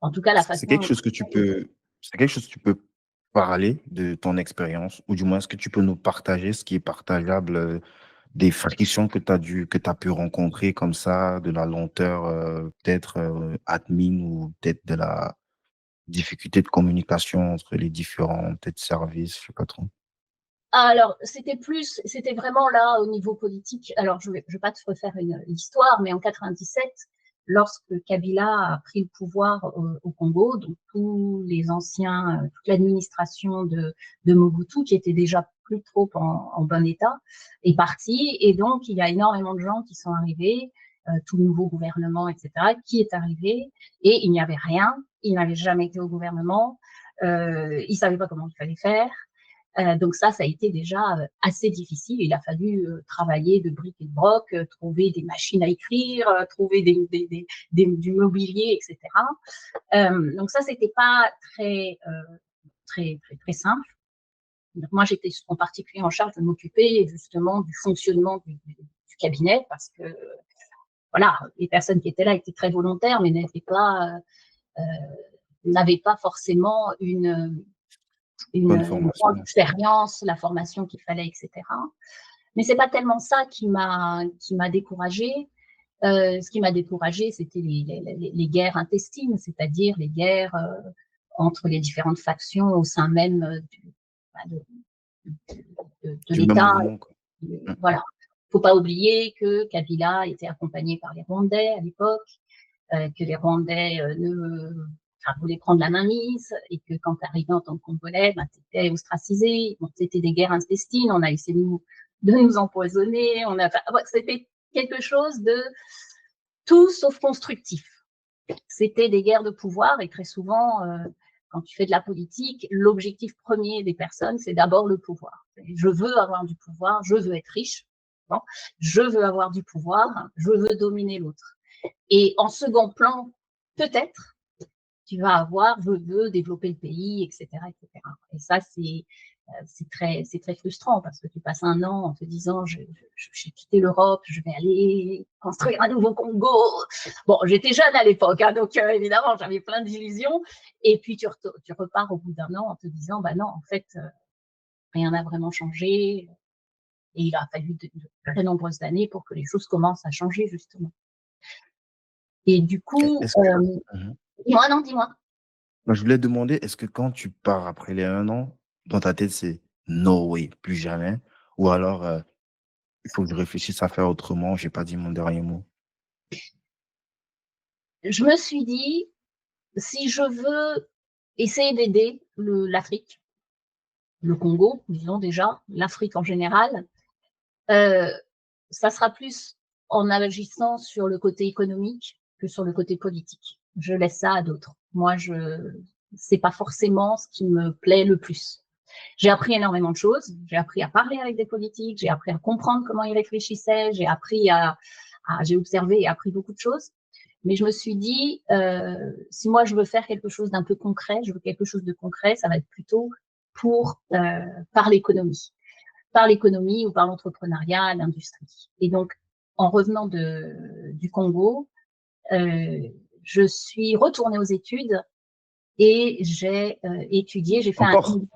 En tout cas, la C'est façon quelque chose que tu peux, c'est quelque chose que tu peux parler de ton expérience, ou du moins, est-ce que tu peux nous partager ce qui est partageable, des frictions que tu as pu rencontrer comme ça, de la lenteur, peut-être, admin, ou peut-être de la difficulté de communication entre les différents, peut-être, services, je sais pas trop. alors, c'était vraiment là au niveau politique. Alors, je vais pas te refaire l'histoire, mais en 97, lorsque Kabila a pris le pouvoir au Congo, donc tous les anciens, toute l'administration de Mobutu, qui était déjà plus trop en bon état, est partie. Et donc, il y a énormément de gens qui sont arrivés, tout le nouveau gouvernement, etc., qui est arrivé, et il n'y avait rien. Il n'avait jamais été au gouvernement. Il savait pas comment il fallait faire. Donc ça a été déjà assez difficile. Il a fallu travailler de briques et de broc, trouver des machines à écrire, trouver du mobilier, etc. Donc ça, c'était pas très simple. Donc moi, j'étais en particulier en charge de m'occuper justement du fonctionnement du cabinet, parce que voilà, les personnes qui étaient là étaient très volontaires, mais n'avaient pas forcément Bonne une grande formation. expérience, la formation qu'il fallait, etc. Mais c'est pas tellement ça qui m'a découragée. Ce qui m'a découragée, c'était les guerres intestines, c'est-à-dire les guerres entre les différentes factions au sein même de Du même l'État. mouvement, quoi. Mm. Voilà. Faut pas oublier que Kabila était accompagné par les Rwandais à l'époque, que les Rwandais voulaient prendre la main mise, et que quand tu arrivais en tant que Congolais, ben, tu étais ostracisé. Bon, c'était des guerres intestines, on a essayé de nous empoisonner, c'était quelque chose de tout sauf constructif. C'était des guerres de pouvoir, et très souvent, quand tu fais de la politique, l'objectif premier des personnes, c'est d'abord le pouvoir. Je veux avoir du pouvoir, je veux être riche, bon, je veux avoir du pouvoir, je veux dominer l'autre. Et en second plan, peut-être, tu vas avoir, je veux développer le pays, etc., etc. Et ça, c'est très frustrant, parce que tu passes un an en te disant, j'ai quitté l'Europe, je vais aller construire un nouveau Congo. Bon, j'étais jeune à l'époque, hein, donc évidemment, j'avais plein d'illusions. Et puis, tu repars au bout d'un an en te disant, bah non, en fait, rien n'a vraiment changé. Et il a fallu de très nombreuses années pour que les choses commencent à changer, justement. Et du coup, Est-ce que, Mhm. dis-moi, non, dis-moi. Moi, je voulais demander, est-ce que quand tu pars après les 1 an, dans ta tête, c'est no way, plus jamais, ou alors, il faut que je réfléchisse à faire autrement, j'ai pas dit mon dernier mot. Je me suis dit, si je veux essayer d'aider l'Afrique, le Congo, disons déjà, l'Afrique en général, euh, ça sera plus en agissant sur le côté économique que sur le côté politique. Je laisse ça à d'autres. Moi, c'est pas forcément ce qui me plaît le plus. J'ai appris énormément de choses. J'ai appris à parler avec des politiques. J'ai appris à comprendre comment ils réfléchissaient. J'ai observé et appris beaucoup de choses. Mais je me suis dit, si moi je veux faire quelque chose d'un peu concret, je veux quelque chose de concret, ça va être plutôt par l'économie ou par l'entrepreneuriat, l'industrie. Et donc, en revenant du Congo, euh, je suis retournée aux études, et j'ai étudié, j'ai fait un Encore? MBA.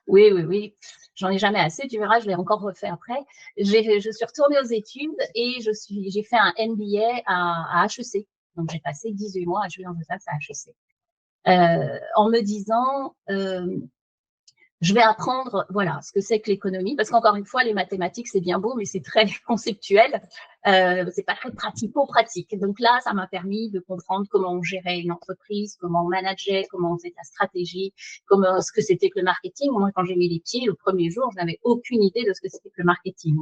Oui, oui, oui. J'en ai jamais assez, tu verras, je l'ai encore refait après. Je suis retournée aux études, et j'ai fait un MBA à HEC. Donc, j'ai passé 18 mois à jouer en Alsace à HEC. En me disant, je vais apprendre, voilà, ce que c'est que l'économie, parce qu'encore une fois, les mathématiques, c'est bien beau, mais c'est très conceptuel, c'est pas très pratico-pratique. Donc là, ça m'a permis de comprendre comment on gérait une entreprise, comment on manageait, comment on faisait la stratégie, ce que c'était que le marketing. Moi, quand j'ai mis les pieds, le premier jour, je n'avais aucune idée de ce que c'était que le marketing.